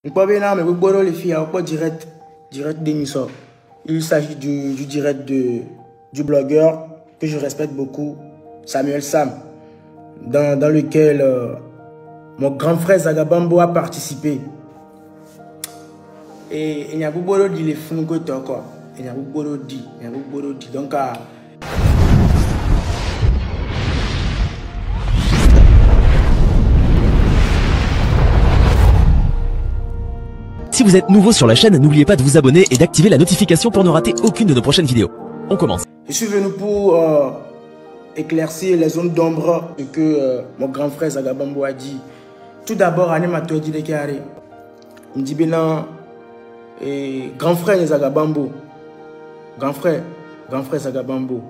Pas bien, mais vous les filles, pas direct d'émission. Il s'agit du direct du blogueur que je respecte beaucoup, Samuel Sam, dans lequel mon grand frère Zagabambo a participé. Et il y a beaucoup de les fous que tu as quoi. Il y a beaucoup de donc Si vous êtes nouveau sur la chaîne, n'oubliez pas de vous abonner et d'activer la notification pour ne rater aucune de nos prochaines vidéos. On commence. Je suis venu pour éclaircir les zones d'ombre que mon grand frère Zagabambo a dit. Tout d'abord, animateur dit déclaré. Il dit bien grand frère Zagabambo. Grand frère Zagabambo.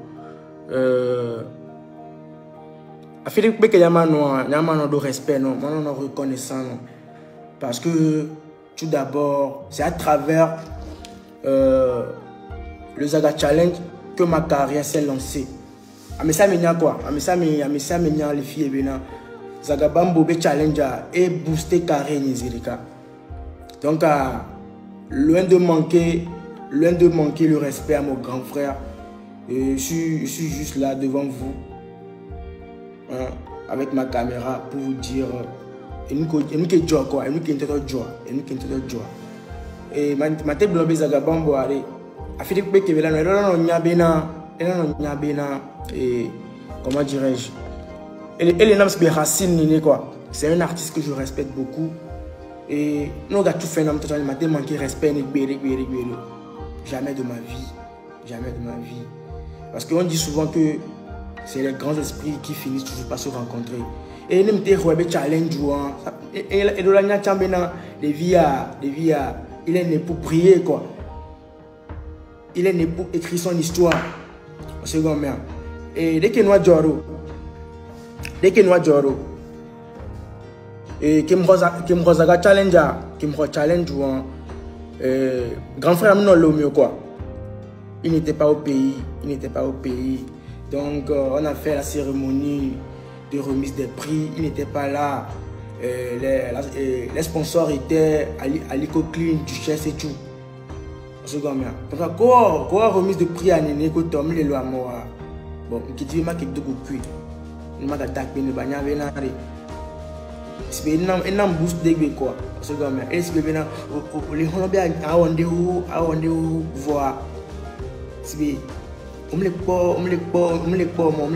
A fait que y a un de respect, non, non reconnaissant, non. Parce que tout d'abord, c'est à travers le Zaga Challenge que ma carrière s'est lancée. Mais ça m'a quoi? Mais ça m'a les filles bien. Zagabambo be challenge et booster carrière Nizirika. Donc loin de manquer le respect à mon grand frère. Je suis juste là devant vous, hein, avec ma caméra pour vous dire. Et nous qui jouons quoi, et nous qui jouons, et ma tête blonde Zagabambo a fait que et comment dirais-je, elle est une racine quoi. C'est un artiste que je respecte beaucoup et nous avons tout fait dans ma tête manqué respect jamais de ma vie, parce qu'on dit souvent que c'est les grands esprits qui finissent toujours par se rencontrer. Et nous avons challenge et il est né pour prier quoi. Il est né pour écrire son histoire. Et dès que nous avons et qui me challenge grand frère non le mieux quoi. Il n'était pas au pays. Donc on a fait la cérémonie de remise des prix, il n'était pas là. Les sponsors étaient Aliko Clean, Duchesse et tout. Donc, quoi remise de prix à Néné, que Tom, les lois, moi. Bon, qui dit, ma qui te coupe. Je m'a attaqué, ne banya venare. C'est un boost de quoi. Est-ce que les Hollandais a on voir. On me les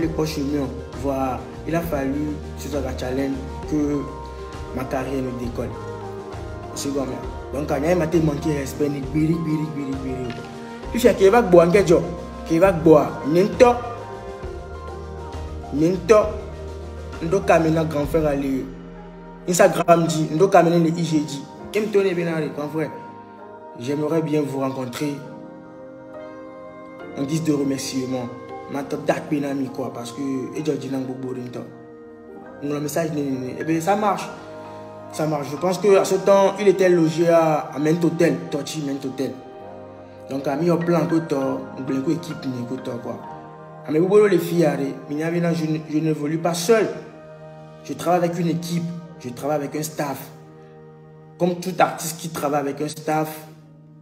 pas chez moi. Voilà. Il a fallu, sur un challenge, que ma carrière me décolle. Donc, quand il m'a manqué respect, il fait qu'il va boire un gars, qu'il va boire, Ninto, ndo kamena grand frère ali Instagram dit, ndo kamena le IG dit. Il me tourne bien grand frère. J'aimerais bien vous rencontrer en guise de remerciement. Quoi, parce que le message ça marche. Je pense que à ce temps il était logé à Ment Hotel, Torchi Ment Hotel. Donc a mis au plan que une équipe quoi. Mais les filles, je n'évolue pas seul. Je travaille avec une équipe, je travaille avec un staff. Comme tout artiste qui travaille avec un staff,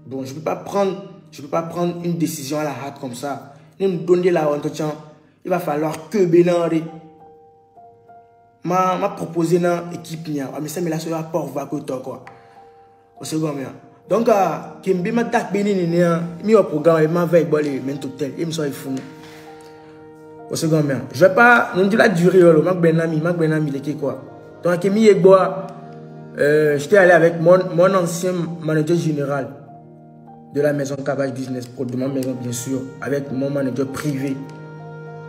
bon, je peux pas prendre une décision à la hâte comme ça. Nous donner la entretien, il va falloir que Bénard m'a proposé une équipe mais ça me l'a sur rapport va quoi au second bien. Donc Kimbi m'a tak Bénin mis au programme m'a veille les Ment Hotel il me soit fou au second bien. Je vais pas nous dire la durée le Mac Benami les quoi. Donc Kimi et bois j'étais allé avec mon ancien manager général de la maison Cabage Business Pro, de ma maison bien sûr, avec mon manager privé,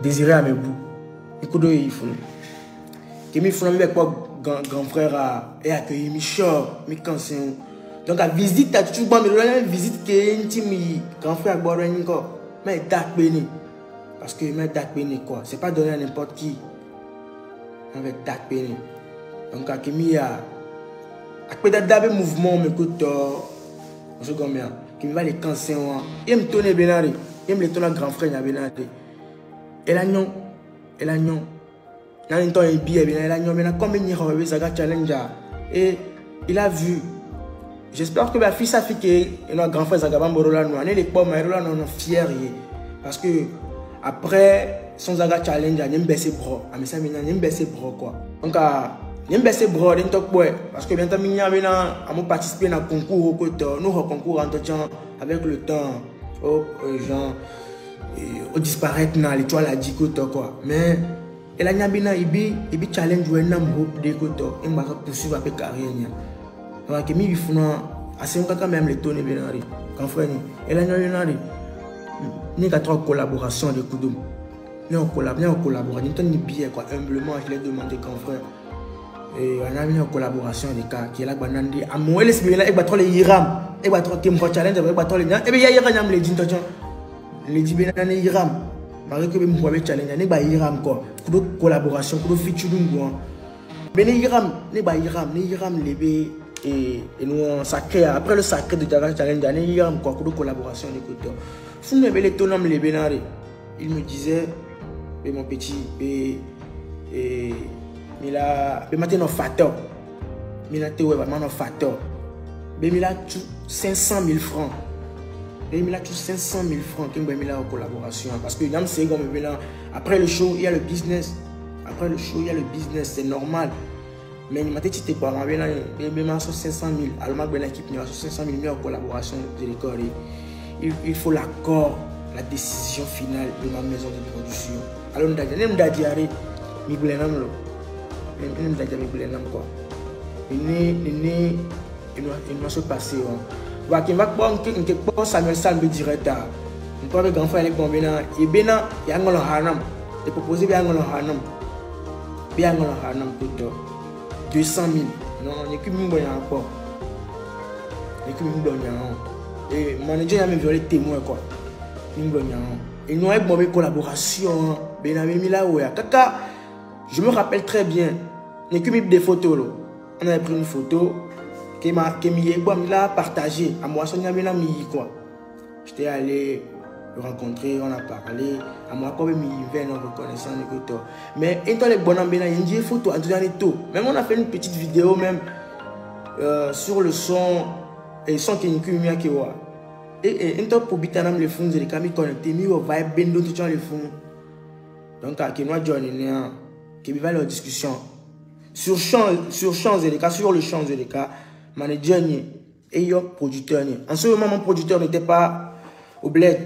Désiré Amebou. Écoute, il faut. Qui me font avec quoi grand frère et accueilli Michel, mes cancers. Donc la visite, tu vois, mais la visite qui est intime, grand frère Boren encore, mais dark béni. Parce que mais dark béni quoi, c'est pas donné à n'importe qui. Avec dark béni. Donc à Kimi a peut-être d'abord mouvement, mais écoute, on se combien. Qui va les cancers, il me tourne bien, il me tourne grand frère bien. Et là non, dans le temps il bien, là non, mais combien il y a Zaga Challenge et il a vu j'espère que ma fille ça fait que notre grand frère Zagaba Mborola nous année les pommes là nous fiers parce que après son Zaga challenge a même baissé bras mais ça maintenant même baissé bras quoi donc même baissé bras d'un top boy parce que maintenant minya maintenant à mon participer dans concours au côté nous concours en temps avec le temps aux gens au disparaître dans les toiles à 10 côté quoi mais elle a nyabina ibi challenge ou un groupe de côté et on va poursuivre avec carrière donc que mi funa assez on même les tonnes benari quand frère ni elle a nyabina ni qu'à trois collaborations de Koudoum ni on collabore ni ton ni bien quoi humblement je l'ai demandé quand frère et on a mis en collaboration des cas qui est là banandi à moi les similaires et battre les Iram et battre qui me challenge avec battre les et bien il y a rien les dit les dit benani Iram malgré que me voit challenge ni ba Iram quoi pour collaboration pour featuring quoi ben Iram ni ba Iram lebe et nous sacré après le sacré de Jaga challenge ni Iram quoi pour collaboration des côtés fou me les tonam les benari il me disait mon petit il a maintenant facteur il a été vraiment facteur il a 500 000 francs il a 500 000 francs qu'il a en collaboration parce que après le show il y a le business c'est normal mais il m'a dit que pas il a 500 000 alors que l'équipe a 500 000 en collaboration de l'école il faut l'accord la décision finale de ma maison de production alors on a dit mi blenam lo il m'a dit mi blenam quoi il va se passer va qu'il va bon Samuel Salbe directeur on peut avec grand frère avec bon bena et bena ya ngolo hanam et proposer bien ngolo hanam pour 200 000 non il que mi bon encore il que mi bon et manager a même violé témoin quoi mi bon et nous avec une collaboration bena mi là ouais kaka je me rappelle très bien il que mi des photos là on avait pris une photo qui m'a partagé à moi quoi. J'étais allé le rencontrer, on a parlé à moi comme il vient en reconnaissant les photos. Mais étant les bonhommes il y a une photo en tout. Même on a fait une petite vidéo même sur le son et son qui est qui voit. Et un temps pour bitanam les fonds les camis connectés mi va ben d'autres gens les fonds. Donc à qui nous Johnny qui va leur discussion sur le champ des cas manager et producteur. En ce moment, mon producteur n'était pas au bled,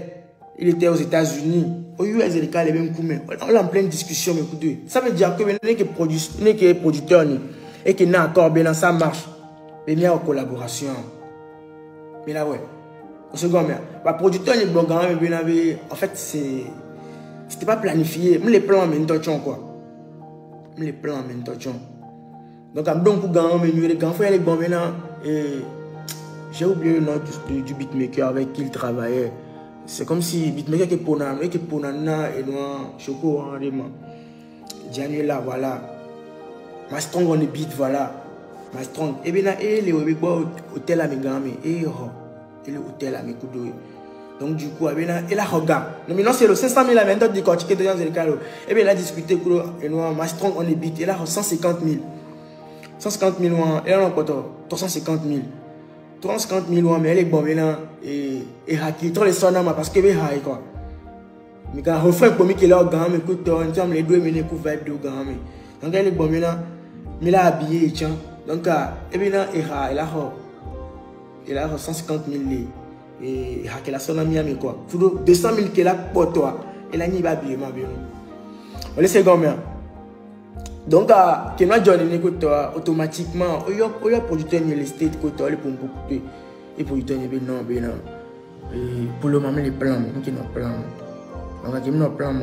il était aux États-Unis. Au US, les cas les mêmes coups, on est en pleine discussion. Ça veut dire que n'est que producteur et qu'il n'a encore bien ça marche. Mais il y a une collaboration. Mais là, ouais. Au second, le producteur est bon, en fait, c'était pas planifié. Mais les plans en même temps, quoi. Les plans en même temps. Donc, pour gagner, les grands frères, les bons maintenant, j'ai oublié le nom du beatmaker avec qui il travaillait. C'est comme si beatmaker qui est Ponana et nous, Choco, Diane là, voilà. Ma strong on the beat, voilà. Ma strong. Et bien, les hôtel à mes gamins, et le hôtel à mes coups. Donc, du coup, il a regardé. Non, c'est le 500 000 à 20 ans de cortiquer de Jean Zélicalo. Et bien, il a discuté, et nous, ma strong on the beat, il a 150 000. 150 000 euros, et là on a 350 000. 350 000 euros, mais elle est bonne maintenant. Et hacké, trop les sonnants, parce que c'est hacké quoi. Mais quand on fait un comique, il est au gamme, écoute, on tient les deux minutes pour vibe de gamme. Donc elle est bonne maintenant, mais là habillé, tiens. Donc, et bien, il a 150 000 et hacké la sonne à Miami quoi. 200 000 qu'il a pour toi. Et là, il va habiller, ma bien. On laisse gamme. Donc, quand on a Johnny automatiquement, il y a producteur de l'estate pour beaucoup de producteurs non. Pour le moment, les plans, il y a plans. Donc, il y a plans,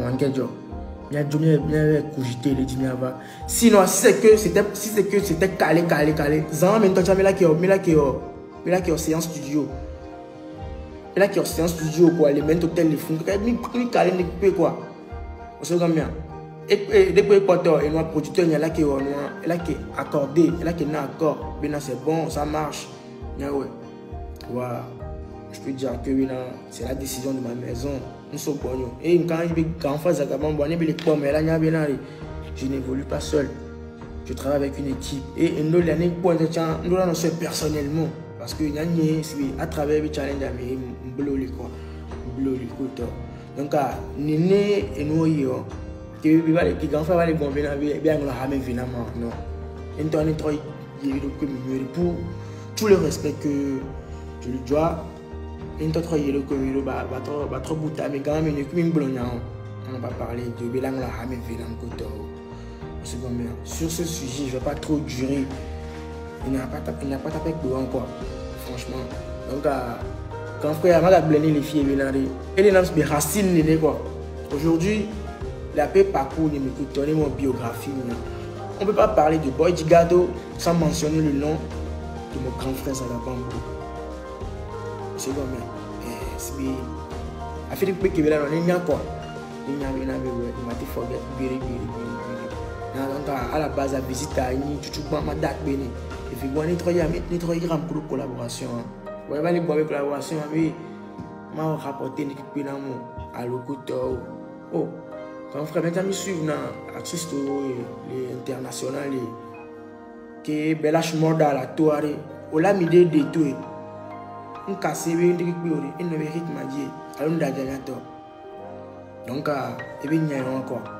il y a bien cogité les dîners avant. Sinon, si c'est que c'était calé. Zan, maintenant, tu as là qui est séance studio. Là qui est séance studio, quoi. Les mêmes hôtels, les fonds, il calé, quoi. On se rend bien. Et depuis le et notre producteur, il y a là qui est accordé, là qui est accord. Bien c'est bon, ça marche. Ouais. Je peux dire que c'est la décision de ma maison. Nous sommes bons. Et quand je n'évolue pas seul. Je travaille avec une équipe. Et nous, l'année, nous sommes personnellement. parce que Nyanye, à travers le challenge, je suis quoi. Donc, Nene et nous, qui grand frère va les convaincre, bien on a évidemment, non. Internet, pour tout le respect que je lui dois, internet, il va trop bout mais quand même, on va parler de Bélang la Hamé Vélan. Sur ce sujet, je ne vais pas trop durer. Il n'y a pas tapé de quoi, franchement. Donc, quand frère m'a blâmé les filles et les noms de racines, quoi. Aujourd'hui, la paix parcours, il m'écoute, donner mon biographie. On ne peut pas parler de Boy Digado sans mentionner le nom de mon grand frère Salabambo. C'est bon, mais à faire des trucs qui veulent aller quoi. Il m'a dit forget donc à la base à visiter à une tout ma date béni et puis bon nettoyer grand pour collaboration ouais va les boire collaboration mais m'a rapporté une équipe à l'ocuto oh quand frère maintenant me suivre dans artiste les international que Belash Morda la toile au la midi de tout un cassé une équipe une rythme dit alors d'ailleurs donc et bien il y a encore